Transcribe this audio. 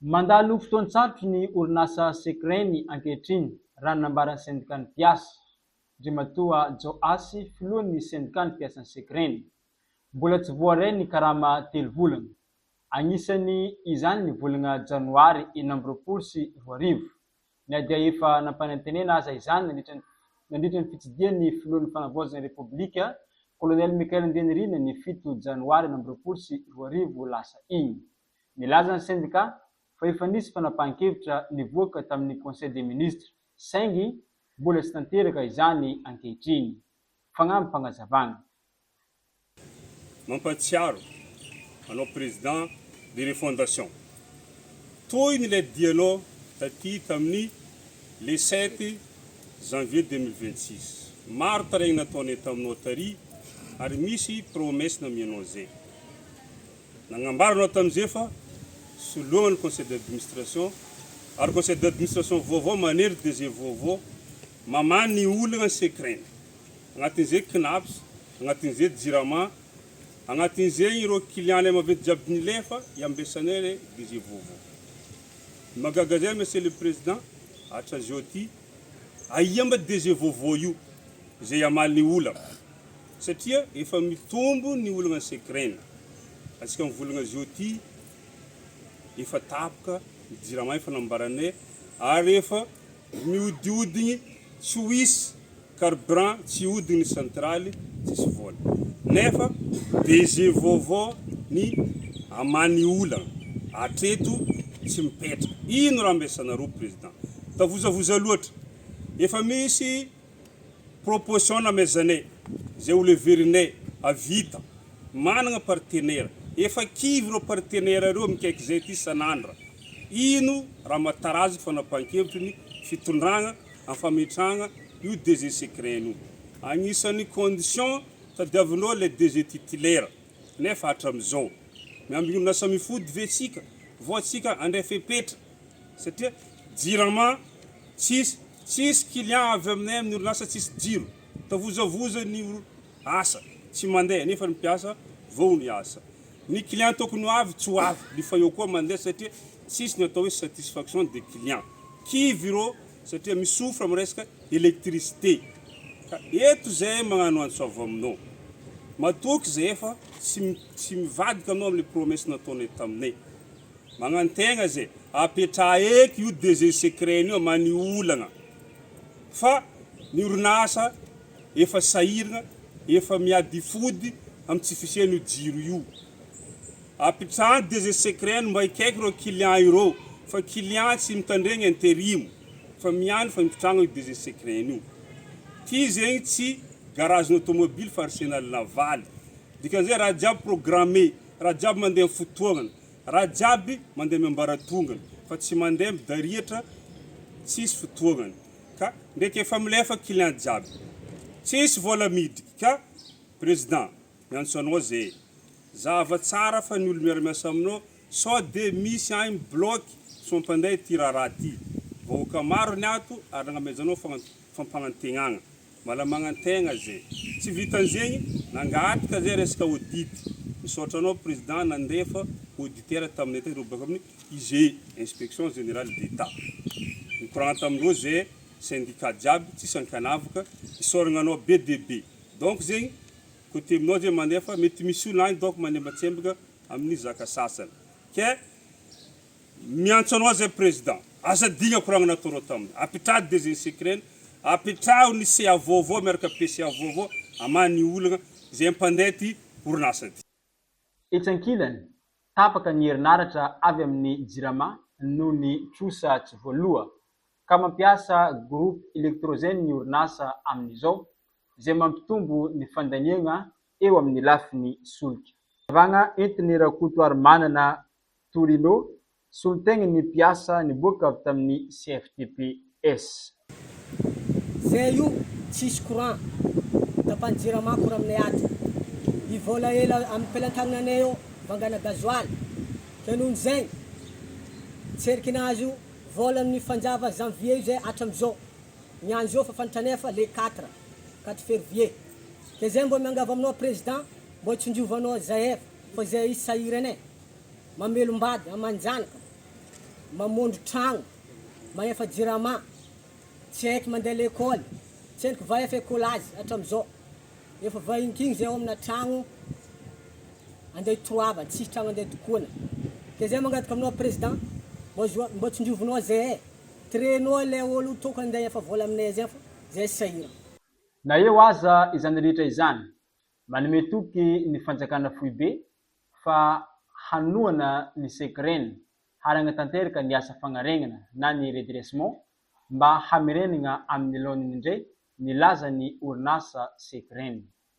Mandalo fotoan-tsatro ny orinasa Sekreny ankehitriny raha nambaran'ny syndicat ny mpiasa. Ndrimatoa Joasy filohan'ny syndicat ny mpiasan'ny Sekreny. Mbola tsy voaray ny karama 3 volana. Agnisan'ny izany ny volana Janoary 2024. Ny adia efa nampanantenena aza izany nandritra ny fitsidihan'ny filohan'ny fanavaozana Repoblika Colonel Michael Ndenirina ny 7 Janoary 2024 lasa iny. Nilaza ny syndicat fa efa nisy fanapahan-kevitra nivoaka tamin'ny Conseil des ministres saingy mbola tsy tanteraka izany ankehitriny. Fagnampy fagnazavana. Mampatsiaro anao président de refondation. Toy ny ilay dianao taty tamin'ny le 7 janvier 2026. Maro tareigny nataonay taminao tary ary misy promesse namianao zay. Nagnambaranao tamin'izay fa soloana ny conseil d'administration ary conseil d'administration vaovao manery DG vaovao mamany ny olana Sekreny agnatin'izay Knaps, agnatin'izay Jirama, agnatin'izay ireo client lay maventy jiaby nilefa iambesanay le DG vaovao. Magaga zay monsieur le président atra zioty aiamba DG vaovao io zay amaly ny olana satria efa mitombo ny olana Sekreny. Atsika mivolagna zioty efa tapaka Jirama efa nambaranay ary efa miodiodigny tsy hoisy carburant tsy hodigny centrale tsisy vola. Nefa DG vaovao ny amany olana atreto tsy mipetraka. Ino raha ambesanareo président? Tavozavoza loatra. Efa misy proposition namezanay zay oleverinay avita manana partenaire. Efa kivy reo partenaire reo mikaiky zay ty sanandra. Ino raha matarazy fanapahan-kevitry ny fitondragna afametragna io DG Sekreny io. Agnisan'ny condition tadiavinao le DG titulaire nefa hatramizao. Miambigny nasa mifody vetsika vao atsika andrefa petra satria Jirama tsisy client avy aminay amin'ny orinasa tsisy jiro. Tavozavoza ny asa tsy mandeha nefa ny mpiasa vao ny asa. Ny client tokony avy tsy avy lifa eo koa mandeha satria tsisy ny atao hoe satisfaction des clients. Kivy reo satria misofra amin'ny resaka électricité. Ka eto zay magnano antso avy aminao. Matoky zay efa tsy mivadika aminao amin'le promesse nataonay taminay. Magnantegna zay apetra eky io DG Sekreny io mani olana. Fa ny orinasa efa sahirana, efa miady fody amin'ny tsy fisian'io jiro io. Apetrahany DG Sekreny mba ikaiky reo client ireo fa client tsy mitandregny intérim fa miany fa mipetrahana io DG Sekreny io. Ty zegny tsy garage automobile fa arsenal navaly. Dikan'izay raha jiaby programmé, raha jiaby mandeha fotoagnana, raha jiaby mandeha miambaratongana fa tsy mandeha midarihatra tsisy fotoagnana. Ka ndraiky efa milefa client jiaby. Tsisy vola midika. Ka président, miantso anao zay. Zava tsara fa ny olo miara-miasa aminao sao de misy agny bloc sy mampandeha ty raha ty. Vahoaka maro ny ato ary nagnamezanao fampanantegnana. Mala magnantegna zay. Tsy vitan'zegny nangatrika zay resaka audit. Misaotra anao président nandefa auditeur taminay tety robaka amin'ny IG, inspection générale d'État. Nikoragna tamindreo zay syndicat jiaby tsisy ankanavaka isoragna anao BDB. Donc zegny côté aminao zay mandefa mety misy olo agny donc manembatsembaka amin'ny zaka sasany. Ke miantso anao zay président. Asa digna koragnana ataonao taminy. Apetraha DG Sekreny, apetraha ny CA vaovao miaraka PCA vaovao amany olana zay mpandeha ty orinasa ty. Etsankilany tapaka ny herinaratra avy amin'ny Jirama noho ny trosa tsy voaloha ka mampiasa groupe électrogène ny orinasa amin'izao zay mampitombo ny fandaniana eo amin'ny lafiny solika. Vagna entiny Rakotoary manana Torino solitengny ny mpiasa niboaka avy tamin'ny CFTPS. Zay io tsisy courant tapany Jirama koa aminay ato. I vola ela amin'ny pelantagnanay eo vangana gasoil. Kenony zay tserikinazy io vola amin'ny fanjava janvier zay hatramizao. Niandro io fa fantanefa le 4 février. Ke zay mbo miangava aminao président mbo tsindrovanao zahefa fa zay izy sahiranay. Mamelombady amanjanaka. mamondo tragno, manefa jirama, tsy haiko mandeha l'école, tsy haiko va efa écolage hatramizao. Efa vahinkiny zay ao amina tragno andeha toava, tsisy tragno andeha tokoana. Ke zay mangataka aminao président, mbo tsinjovinao zay tirenao le olo toko andeha efa vola aminay zay fa zay sahira. Na eo aza izany rehetra izany, manome toky ny fanjakana foibe fa hanoana ny sekreny harana tanteraka ny asa fagnarenana na ny redressement mba hamirenana amin'ny laoniny indray ny laza ny orinasa sekreny.